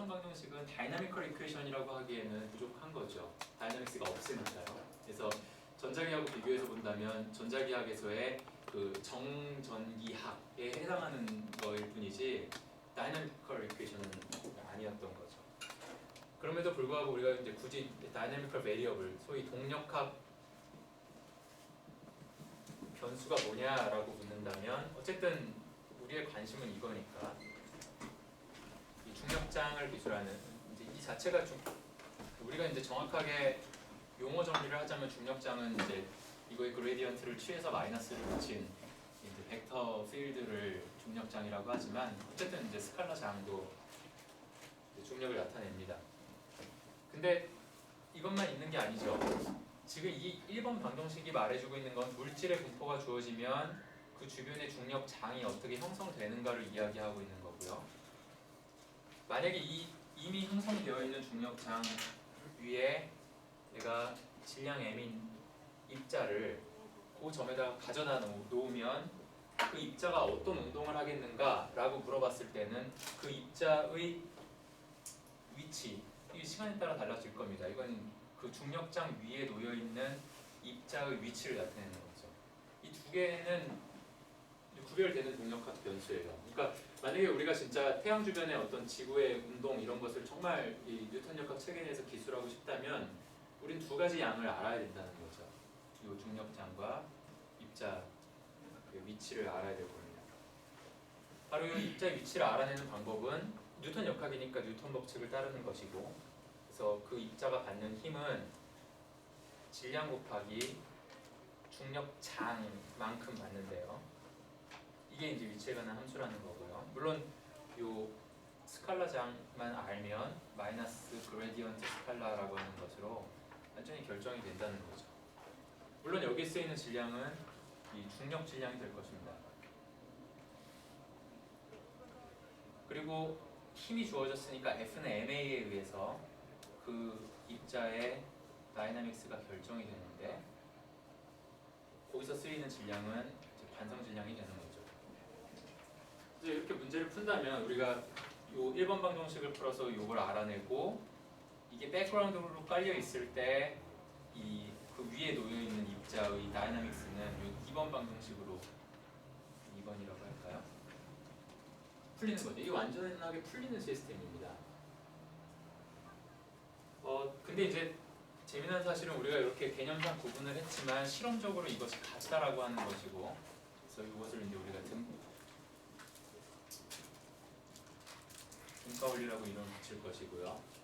포화성 방정식은 다이나미컬 이퀘이션이라고 하기에는 부족한 거죠. 다이나믹스가 없으니까요. 그래서 전자기하고 비교해서 본다면 전자기학에서의 그 정전기학에 해당하는 거일 뿐이지 다이나미컬 이퀘이션은 아니었던 거죠. 그럼에도 불구하고 우리가 이제 굳이 다이나미컬 베리어블, 소위 동력학 변수가 뭐냐라고 묻는다면 어쨌든 우리의 관심은 이거니까 이 중력장을 기술하는 이제 이 자체가 우리가 이제 정확하게 용어 정리를 하자면 중력장은 이제 이거의 그레디언트를 취해서 마이너스를 붙인 이제 벡터 필드를 중력장이라고 하지만 어쨌든 이제 스칼라 장도 중력을 나타냅니다. 근데 이것만 있는 게 아니죠. 지금 이 1번 방정식이 말해주고 있는 건 물질의 분포가 주어지면 그 주변의 중력장이 어떻게 형성되는가를 이야기하고 있는 거고요. 만약에 이미 형성되어 있는 중력장 위에 내가 질량 m인 입자를 그 점에다가 가져다 놓으면 그 입자가 어떤 운동을 하겠는가 라고 물어봤을 때는 그 입자의 위치, 이게 시간에 따라 달라질 겁니다. 이건 그 중력장 위에 놓여있는 입자의 위치를 나타내는 거죠. 이 두 개는 구별되는 동력학 변수예요. 그러니까 만약에 우리가 진짜 태양 주변의 어떤 지구의 운동 이런 것을 정말 이 뉴턴력학 체계 내에서 기술하고 싶다면 우린 두 가지 양을 알아야 된다는 거죠. 이 중력장과 입자 위치를 알아야 될 겁니다. 바로 이 입자의 위치를 알아내는 방법은 뉴턴 역학이니까 뉴턴 법칙을 따르는 것이고, 그래서 그 입자가 받는 힘은 질량 곱하기 중력장만큼 받는데요. 이게 이제 위치에 관한 함수라는 거고요. 물론 요 스칼라장만 알면 마이너스 그레디언트 스칼라라고 하는 것으로 완전히 결정이 된다는 거죠. 물론 여기에 쓰이는 질량은 이 중력 질량이 될 것입니다. 그리고 힘이 주어졌으니까 F는 ma에 의해서 그 입자의 다이나믹스가 결정이 되는데 거기서 쓰이는 질량은 이제 반성 질량이 되는 거죠. 이제 이렇게 문제를 푼다면 우리가 요 1번 방정식을 풀어서 요걸 알아내고 이게 백그라운드로 깔려 있을 때 이 그 위에 놓여 있는 입자의 다이나믹스는 요 2번 방정식으로 2번이라고 할까요? 풀리는 거죠. 이게 완전하게 풀리는 시스템입니다. 근데 이제 재미난 사실은 우리가 이렇게 개념상 구분을 했지만 실험적으로 이것이 같다라고 하는 것이고, 그래서 이것을 이제 우리가 등가 원리라고 이름을 붙일 것이고요.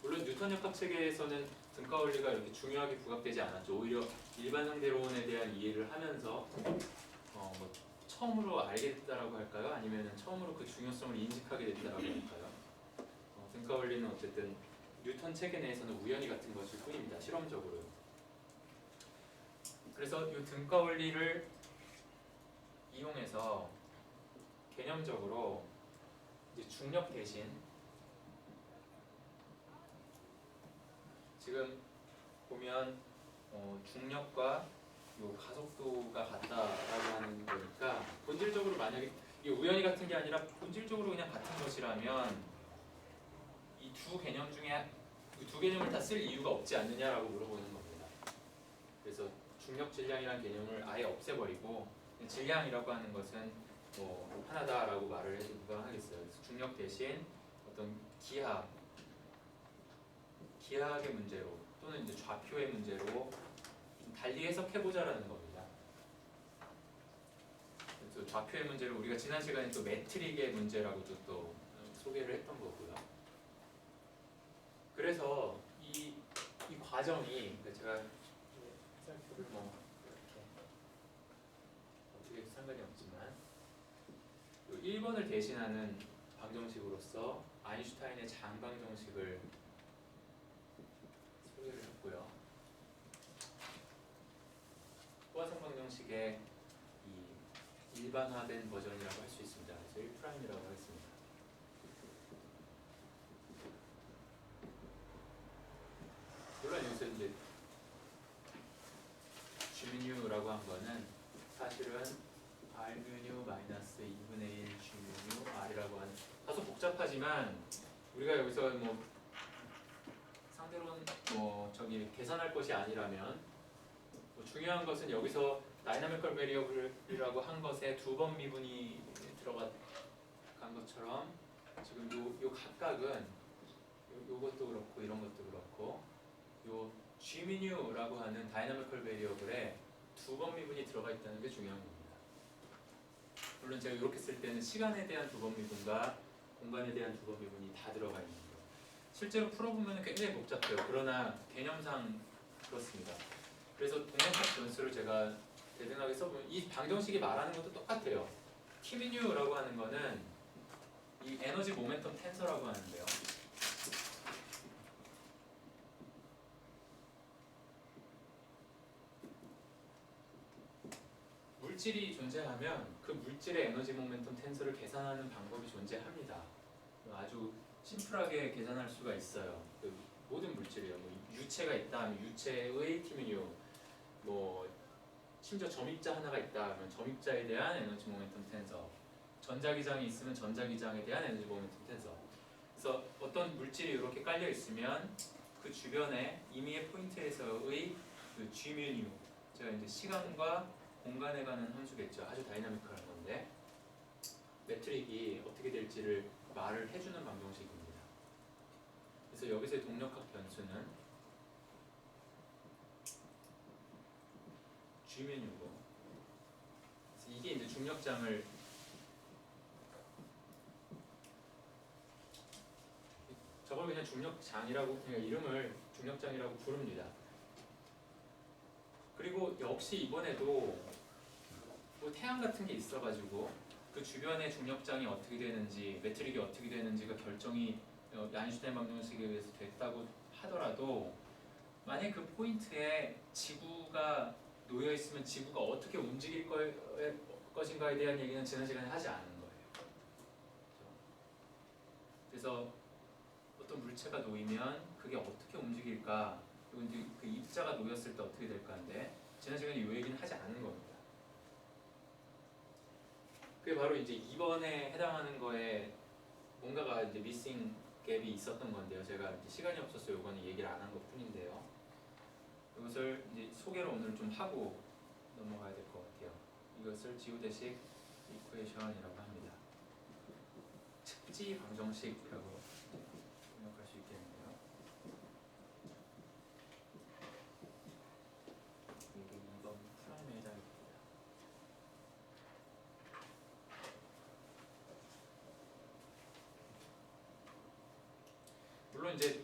물론 뉴턴 역학 체계에서는 등가 원리가 이렇게 중요하게 부각되지 않았죠. 오히려 일반 상대론에 대한 이해를 하면서 뭐 처음으로 알게 됐다라고 할까요? 아니면 처음으로 그 중요성을 인식하게 됐다라고 할까요? 등가 원리는 어쨌든 뉴턴 체계 내에서는 우연히 같은 것일 뿐입니다. 실험적으로. 그래서 이 등가 원리를 이용해서 개념적으로 이제 중력 대신 지금 보면 중력과 요 가속도가 같다라고 하는 거니까 본질적으로 만약에 이게 우연히 같은 게 아니라 본질적으로 그냥 같은 것이라면 이 두 개념 중에 이 두 개념을 다 쓸 이유가 없지 않느냐라고 물어보는 겁니다. 그래서 중력 질량이라는 개념을 아예 없애버리고 질량이라고 하는 것은 뭐 하나다라고 말을 해도 무방하겠어요. 그래서 중력 대신 어떤 기하학의 문제로 또는 이제 좌표의 문제로 좀 달리 해석해보자라는 겁니다. 그래서 좌표의 문제를 우리가 지난 시간에 또 매트릭의 문제라고도 또 소개를 했던 거고요. 그래서 이 과정이 제가 해설표를 뭐 이렇게 어떻게 상관이 없지만 1번을 대신하는 방정식으로서 아인슈타인의 장방정식을 소개를 했고요. 포화성 방정식의 이 일반화된 버전이라고 할 수 있습니다. 그래서 1'이라고 하겠습니다. 물론 여기서 이제 G뮤라고 한 거는 사실은 R뮤 마이너스 2분의 1 G뮤 R이라고 하는 다소 복잡하지만 우리가 여기서 뭐 상대로는 뭐 저기 계산할 것이 아니라면 뭐 중요한 것은 여기서 다이나미컬 베리어블이라고 한 것에 두 번 미분이 들어간 것처럼 지금 요 각각은 요것도 그렇고 이런 것도 그렇고 요 G미뉴라고 하는 다이나미컬 베리어블에 두 번 미분이 들어가 있다는 게 중요한 겁니다. 물론 제가 이렇게 쓸 때는 시간에 대한 두 번 미분과 공간에 대한 두 번 미분이 다 들어가 있는 거예요. 실제로 풀어보면 굉장히 복잡해요. 그러나 개념상 그렇습니다. 그래서 동영상 변수를 제가 대등하게 써보면 이 방정식이 말하는 것도 똑같아요. T미뉴라고 하는 거는 이 에너지 모멘텀 텐서라고 하는데요. 물질이 존재하면 그 물질의 에너지 모멘텀 텐서를 계산하는 방법이 존재합니다. 아주 심플하게 계산할 수가 있어요. 그 모든 물질이요. 뭐 유체가 있다 하면 유체의 T미뉴, 뭐 심지어 점입자 하나가 있다 하면 점입자에 대한 에너지 모멘텀 텐서, 전자기장이 있으면 전자기장에 대한 에너지 모멘텀 텐서. 그래서 어떤 물질이 이렇게 깔려 있으면 그 주변에 임의의 포인트에서의 그 G뮤, 제가 이제 시간과 공간에 관한 함수겠죠. 아주 다이나미컬한 건데 매트릭이 어떻게 될지를 말을 해주는 방정식입니다. 그래서 여기서의 동력학 변수는 G면이고, 이게 이제 중력장을 저걸 그냥 중력장이라고 그냥 이름을 중력장이라고 부릅니다. 그리고 역시 이번에도 뭐 태양 같은 게 있어가지고 그 주변의 중력장이 어떻게 되는지 매트릭이 어떻게 되는지가 결정이 아인슈타인 방정식에 의해서 됐다고 하더라도 만약 그 포인트에 지구가 놓여 있으면 지구가 어떻게 움직일 것인가에 대한 얘기는 지난 시간에 하지 않은 거예요. 그래서 어떤 물체가 놓이면 그게 어떻게 움직일까, 그리고 이제 그 입자가 놓였을 때 어떻게 될까인데 지난 시간에 이 얘기는 하지 않은 겁니다. 그게 바로 이제 2번에 해당하는 거에 뭔가가 이제 미싱 갭이 있었던 건데요. 제가 이제 시간이 없어서 이거는 얘기를 안 한 것 뿐인데요. 이것을 이제 소개를 오늘 좀 하고 넘어가야 될 것 같아요. 이것을 지우대식 이퀘이션이라고 합니다. 측지 방정식이라고 생각할 수 있겠네요. 이게 2번 프라임에 해당입니다. 물론 이제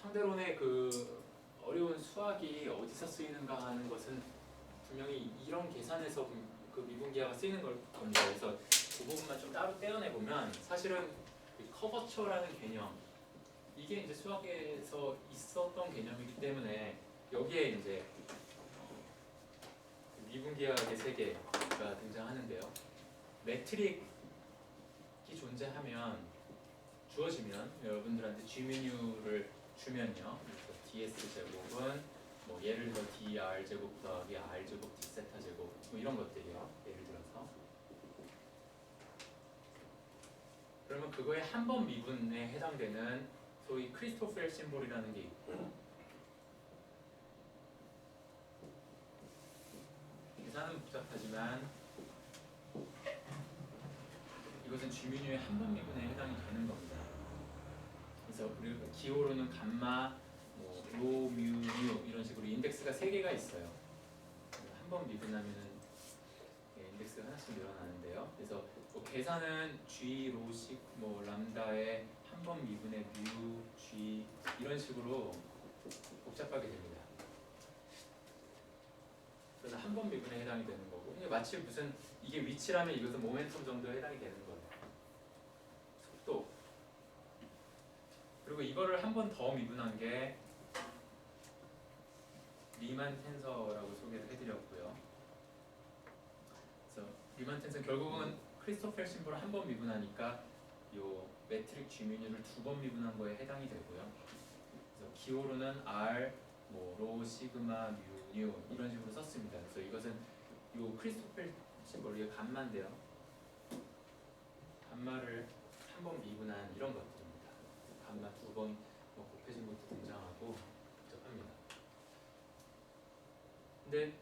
상대론의 그 어려운 수학이 어디서 쓰이는가 하는 것은 분명히 이런 계산에서 그 미분기하가 쓰이는 걸 건데, 그래서 그 부분만 좀 따로 떼어내 보면 사실은 커버처라는 개념, 이게 이제 수학에서 있었던 개념이기 때문에 여기에 이제 미분기하의 세계가 등장하는데요. 매트릭이 존재하면 주어지면 여러분들한테 G메뉴를 주면요, ds 제곱은 뭐 예를 들어 dr 제곱 더하기 r 제곱 d 세타 제곱 뭐 이런 것들이요. 예를 들어서 그러면 그거에 한 번 미분에 해당되는 소위 크리스토펠 심볼이라는 게 있고, 계산은 복잡하지만 이것은 G메뉴의 한 번 미분에 해당이 되는 겁니다. 그래서 우리가 기호로는 감마, 뭐 로, 뮤, 뉴 이런 식으로 인덱스가 3개가 있어요. 한 번 미분하면은 인덱스가 하나씩 늘어나는데요. 그래서 뭐 계산은 G, 로식, 뭐 람다의 한 번 미분의 뮤, G 이런 식으로 복잡하게 됩니다. 그래서 한 번 미분에 해당이 되는 거고, 마치 무슨 이게 위치라면 이것은 모멘텀 정도에 해당이 되는 거예요. 속도. 그리고 이거를 한 번 더 미분한 게 리만 텐서라고 소개를 해드렸고요. 그래서 리만 텐서 결국은 크리스토펠 심볼을 한 번 미분하니까 요 매트릭 G미뉴를 2번 미분한 거에 해당이 되고요. 그래서 기호로는 R, 뭐 로, 시그마, 뮤, 뉴 이런 식으로 썼습니다. 그래서 이것은 요 크리스토펠 심볼, 이게 감마인데요. 감마를 3번 미분한 이런 것들입니다. 감마 2번 뭐 곱해진 것도 등장하고 복잡합니다. 근데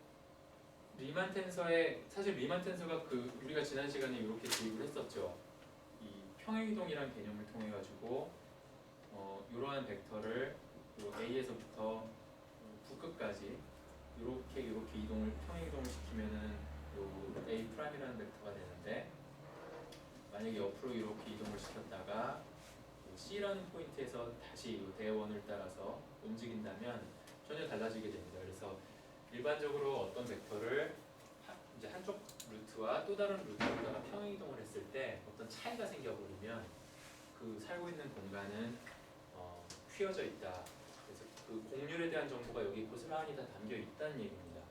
리만 텐서의 사실 리만 텐서가 그 우리가 지난 시간에 이렇게 도입을 했었죠. 이 평행이동이라는 개념을 통해 가지고 이러한 벡터를 A에서부터 B끝까지 이렇게 이동을 평행이동을 시키면은 요 A 프라임이라는 벡터가 되는데 만약에 옆으로 이렇게 이동을 시켰다가 C라는 포인트에서 다시 이 대원을 따라서 움직인다면 전혀 달라지게 됩니다. 그래서 일반적으로 어떤 벡터를 이제 한쪽 루트와 또 다른 루트로다가 평행이동을 했을 때 어떤 차이가 생겨버리면 그 살고 있는 공간은 휘어져 있다. 그래서 그 공률에 대한 정보가 여기 고스란히 다 담겨 있다는 얘기입니다.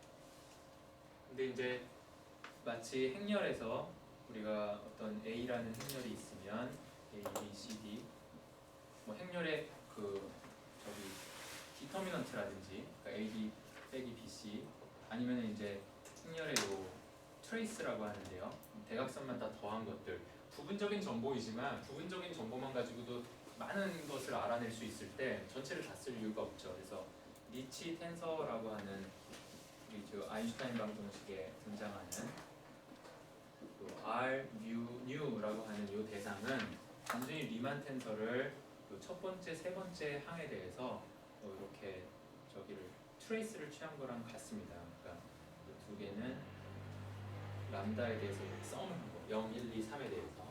근데 이제 마치 행렬에서 우리가 어떤 A라는 행렬이 있으면 A, B, C, D 뭐 행렬의 그 저기 디터미넌트라든지 그러니까 A, B 빼기 B, C 아니면 이제 행렬의 요 트레이스라고 하는데요. 대각선만 다 더한 것들 부분적인 정보이지만 부분적인 정보만 가지고도 많은 것을 알아낼 수 있을 때 전체를 다 쓸 이유가 없죠. 그래서 리치 텐서라고 하는 우리 저 아인슈타인 방정식에 등장하는 R, U라고 하는 이 대상은 단순히 리만 텐서를 첫 번째, 세 번째 항에 대해서 이렇게 저기를 트레이스를 취한 거랑 같습니다. 그러니까 이 두 개는 람다에 대해서 이렇게 썸을 한 거, 0, 1, 2, 3에 대해서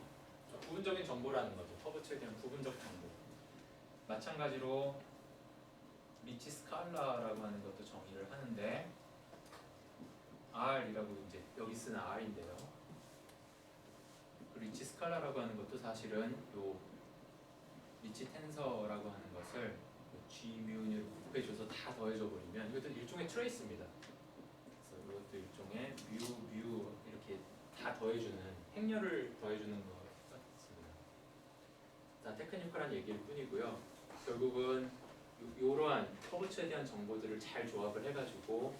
부분적인 정보라는 거죠. 커버처에 대한 부분적 정보. 마찬가지로 리치 스칼라라고 하는 것도 정의를 하는데 R이라고 이제 여기 쓰는 R인데요. 그 리치 스칼라라고 하는 것도 사실은 요 리치 텐서라고 하는 것을 G, 뮤를 곱해줘서 다 더해줘 버리면 이것도 일종의 트레이스입니다. 그래서 이것도 일종의 뮤 이렇게 다 더해주는 행렬을 더해주는 것 같습니다. 다 테크니컬한 얘기일 뿐이고요. 결국은 이러한 커브처에 대한 정보들을 잘 조합을 해가지고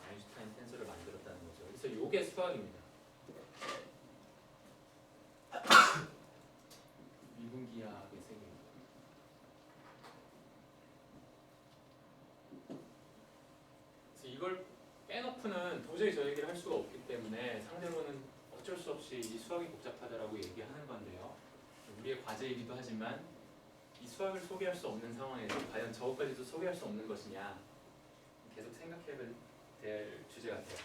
아인슈타인 텐서를 만들었다는 거죠. 그래서 이게 수학입니다. 미분기하학의 세계입니다. 그래서 이걸 빼놓고는 도저히 저 얘기를 할 수가 없기 때문에 상대로는 어쩔 수 없이 이 수학이 복잡하다라고 얘기하는 건데요. 우리의 과제이기도 하지만 이 수학을 소개할 수 없는 상황에서 과연 저것까지도 소개할 수 없는 것이냐 계속 생각해야 될 주제 같아요.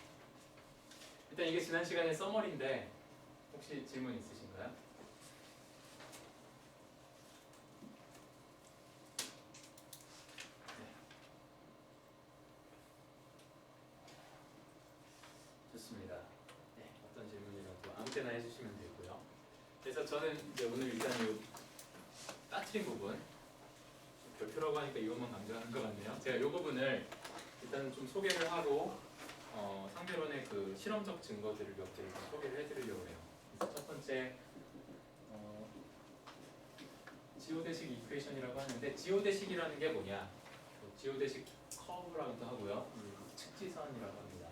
일단 이게 지난 시간의 서머리인데 혹시 질문 있으신가요? 네. 좋습니다. 네, 어떤 질문이라도 아무 때나 해주시면 되고요. 그래서 저는 이제 오늘 일단 이 빠트린 부분 별표라고 하니까 이것만 강조하는 것 같네요. 제가 이 부분을 일단 좀 소개를 하고 상대론의 그 실험적 증거들을 몇 개를 좀 소개를 해드리려고 해요. 그래서 첫 번째 지오대식 이퀘이션이라고 하는데 지오대식이라는 게 뭐냐? 지오대식 커브라고도 하고요. 측지선이라고 합니다.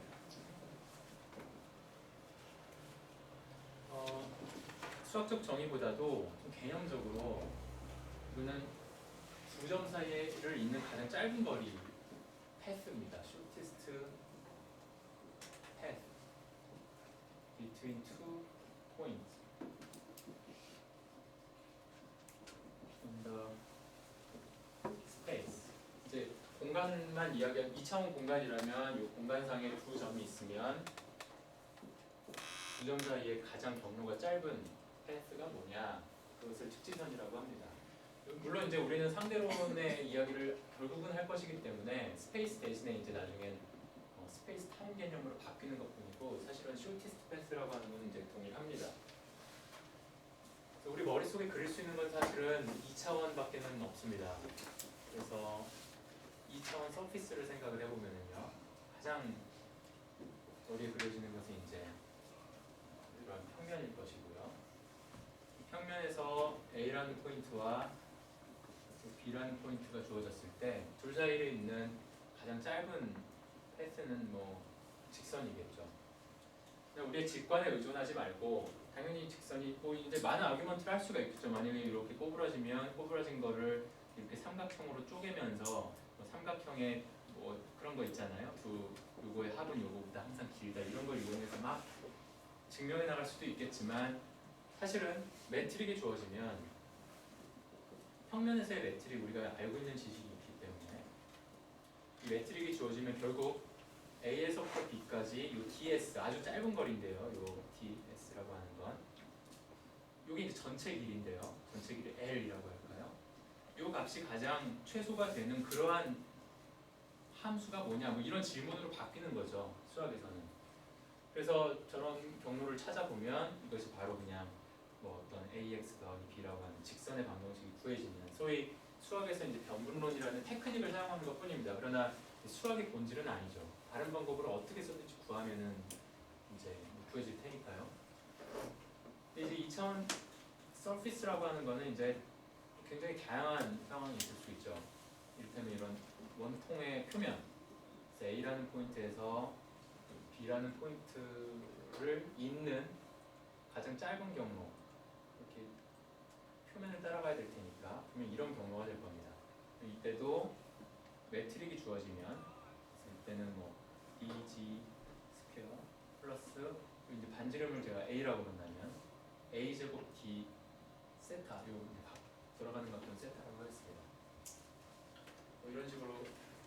수학적 정의보다도 좀 개념적으로 이거는 두 점 사이를 잇는 가장 짧은 거리 패스입니다. shortest path between two points in the space. 이제 공간만 이야기하면 2차원 공간이라면 이 공간상에 두 점이 있으면 두 점 사이의 가장 경로가 짧은 패스가 뭐냐? 그것을 측지선이라고 합니다. 물론 이제 우리는 상대론의 이야기를 결국은 할 것이기 때문에 스페이스 대신에 이제 나중엔 스페이스 타임 개념으로 바뀌는 것뿐이고 사실은 쇼티스트 패스라고 하는 건 이제 동일합니다. 그래서 우리 머릿속에 그릴 수 있는 건 사실은 2차원밖에는 없습니다. 그래서 2차원 서피스를 생각을 해보면요 가장 머리에 그려지는 것은 이제 이런 평면일 것이고요. 평면에서 A라는 포인트와 B라는 포인트가 주어졌을 때 둘 사이에 있는 가장 짧은 패스는 뭐 직선이겠죠. 그냥 우리의 직관에 의존하지 말고 당연히 직선이 뭐 이제 많은 아규먼트를 할 수가 있겠죠. 만약에 이렇게 꼬부라지면 꼬부라진 거를 이렇게 삼각형으로 쪼개면서 뭐 삼각형의 뭐 그런 거 있잖아요. 요거의 합은 요거보다 항상 길다 이런 걸 이용해서 막 증명해 나갈 수도 있겠지만 사실은 매트릭이 주어지면 평면에서의 매트릭 우리가 알고 있는 지식이 있기 때문에 이 매트릭이 주어지면 결국 A에서부터 B까지 이 DS 아주 짧은 거리인데요. 요 DS라고 하는 건 이게 이제 전체 길이인데요. 전체 길이 L이라고 할까요? 요 값이 가장 최소가 되는 그러한 함수가 뭐냐 뭐 이런 질문으로 바뀌는 거죠. 수학에서는. 그래서 저런 경로를 찾아보면 이것이 바로 그냥 뭐 어떤 AX 더하기 B라고 하는 직선의 방정식이 구해지는 소위 수학에서 이제 변분론이라는 테크닉을 사용하는 것 뿐입니다. 그러나 수학의 본질은 아니죠. 다른 방법으로 어떻게 썼는지 구하면은 이제 구해질 테니까요. 근데 이제 2차원 서피스라고 하는 거는 이제 굉장히 다양한 상황이 있을 수 있죠. 이를테면 이런 원통의 표면, A라는 포인트에서 B라는 포인트를 잇는 가장 짧은 경로, 이렇게 표면을 따라가야 될 테니까 그러면 이런 경로가 될 겁니다. 이때도 매트릭이 주어지면 이때는 뭐 DG 스퀘어 플러스 이제 반지름을 제가 A라고 한다면 A 제곱 D 세타 요 돌아가는 값은 세타라고 하겠습니다. 뭐 이런 식으로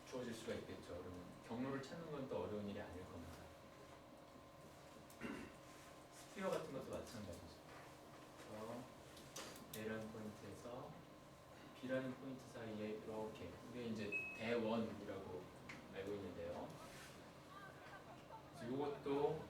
주어질 수가 있겠죠. 그러면 경로를 찾는 건 또 어려운 일이 아닐 겁니다. 스피어 같은 것도 마찬가지죠. A라는 포인트에서 B라는 포인트 사이에 이렇게 이게 이제 대원이라고 알고 있는데요. 이것도